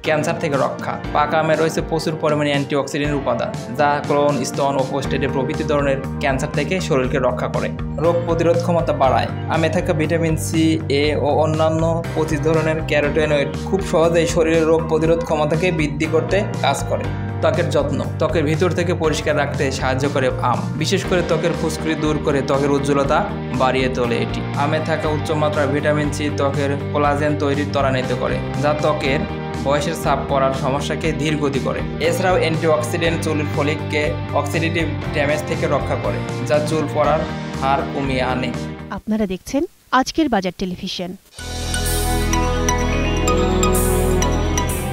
Cancer থেকে রক্ষা। পাকা আমে রয়েছে প্রচুর পরিমাণে অ্যান্টিঅক্সিডেন্ট উপাদান, যা কোলন, স্তন ও প্রোস্টেট প্রভৃতি ধরনের ক্যান্সার থেকে শরীরকে রক্ষা করে। রোগ প্রতিরোধ ক্ষমতা বাড়ায়। আমে থাকা ভিটামিন সি, এ ও অন্যান্য 25 ধরনের ক্যারোটিনয়েড খুব সহজেই শরীরের রোগ প্রতিরোধ ক্ষমতাকে বৃদ্ধি করতে কাজ করে। ত্বকের যত্ন। ত্বকের ভিতর থেকে পরিষ্কার রাখতে সাহায্য করে আম, বিশেষ করে ত্বকের ফুসকুড়ি দূর করে ত্বকের উজ্জ্বলতা বাড়িয়ে তোলে এটি। আমে থাকা উচ্চমাত্রার ভিটামিন সি ত্বকের কোলাজেন তৈরি ত্বরান্বিত করে, যা ত্বকের বয়সের ছাপ পড়ার সমস্যাকে ধীর গতি করে। এছাড়াও অ্যান্টিঅক্সিডেন্ট চুলের ফলিককে অক্সিডেটিভ ড্যামেজ থেকে রক্ষা করে, যা চুল পড়ার হার কমিয়ে আনে। আপনারা দেখছেন আজকের বাজার টেলিভিশন।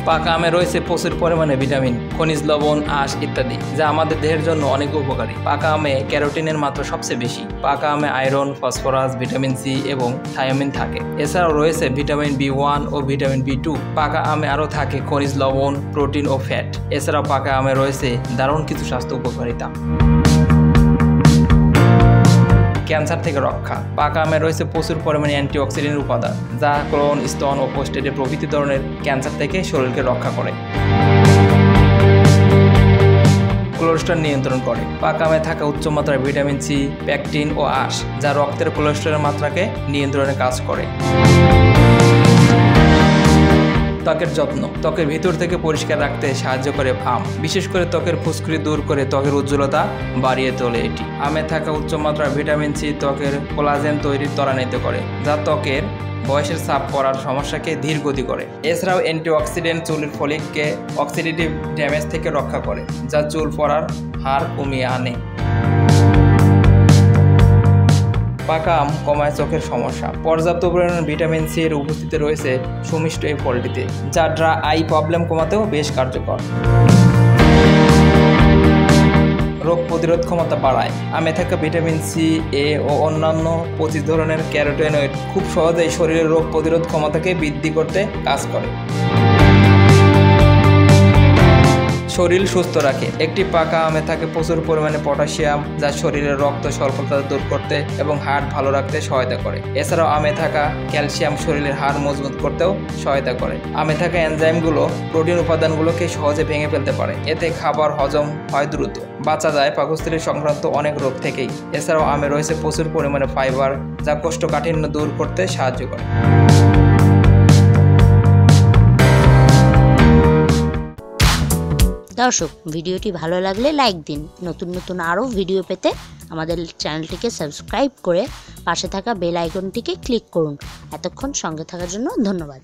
পাকা আমে রয়েছে প্রচুর পরিমাণে ভিটামিন, খনিজ লবণ, আঁশ ইত্যাদি, যা আমাদের দেহের জন্য অনেক উপকারী। পাকা আমে ক্যারোটিনের মাত্রা সবচেয়ে বেশি। পাকা আমে আয়রন, ফসফরাস, ভিটামিন সি এবং থায়ামিন থাকে। এছাড়াও রয়েছে ভিটামিন বি1 ও ভিটামিন বি2। পাকা আমে আরও থাকে খনিজ লবণ, প্রোটিন ও ফ্যাট। এছাড়াও পাকা আমে রয়েছে দারুণ কিছু স্বাস্থ্য উপকারিতা। ক্যান্সার থেকে রক্ষা। পাকা আমে রয়েছে প্রচুর পরিমাণে অ্যান্টিঅক্সিডেন্ট উপাদান, যা কোলন, স্তন ও প্রোস্টেট প্রভৃতি ধরনের ক্যান্সার থেকে শরীরকে রক্ষা করে। কোলেস্টেরল নিয়ন্ত্রণ করে। পাকা আমে থাকা উচ্চমাত্রার ভিটামিন সি, প্যাকটিন ও আঁশ, যা রক্তের কোলেস্টেরলের মাত্রাকে নিয়ন্ত্রণে কাজ করে। ত্বকের যত্ন। ত্বকের ভিতর থেকে পরিষ্কার রাখতে সাহায্য করে আম, বিশেষ করে ত্বকের ফুসকুড়ি দূর করে ত্বকের উজ্জ্বলতা বাড়িয়ে তোলে এটি। আমে থাকা উচ্চমাত্রার ভিটামিন সি ত্বকের কোলাজেন তৈরি ত্বরান্বিত করে, যা ত্বকের বয়সের ছাপ পড়ার সমস্যাকে ধীর গতি করে। এছাড়াও অ্যান্টিঅক্সিডেন্ট চুলের ফলিককে অক্সিডেটিভ ড্যামেজ থেকে রক্ষা করে, যা চুল পড়ার হার কমিয়ে আনে। পাকা আম কমায় চোখের সমস্যা। পর্যাপ্ত পরিমাণে ভিটামিন সি এর উপস্থিতি রয়েছে সুমিষ্ট এই ফলটিতে, যা ড্রাই আই প্রবলেম কমাতেও বেশ কার্যকর। রোগ প্রতিরোধ ক্ষমতা বাড়ায়। আমে থাকা ভিটামিন সি, এ ও অন্যান্য 25 ধরনের ক্যারোটিনয়েড খুব সহজেই শরীরের রোগ প্রতিরোধ ক্ষমতাকে বৃদ্ধি করতে কাজ করে। শরীর সুস্থ রাখে। একটি পাকা আমে থাকে প্রচুর পরিমাণে পটাশিয়াম, যা শরীরের রক্ত স্বল্পতা দূর করতে এবং হার্ট ভালো রাখতে সহায়তা করে। এছাড়াও আমে থাকা ক্যালসিয়াম শরীরের হাড় মজবুত করতেও সহায়তা করে। আমে থাকা এনজাইমগুলো প্রোটিন উপাদানগুলোকে সহজে ভেঙে ফেলতে পারে, এতে খাবার হজম হয় দ্রুত। বাঁচা যায় পাকস্থলী সংক্রান্ত অনেক রোগ থেকেই। এছাড়াও আমে রয়েছে প্রচুর পরিমাণে ফাইবার, যা কোষ্ঠকাঠিন্য দূর করতে সাহায্য করে। দর্শক, ভিডিওটি ভালো লাগলে লাইক দিন। নতুন নতুন আরও ভিডিও পেতে আমাদের চ্যানেলটিকে সাবস্ক্রাইব করে পাশে থাকা বেল আইকনটিকে ক্লিক করুন। এতক্ষণ সঙ্গে থাকার জন্য ধন্যবাদ।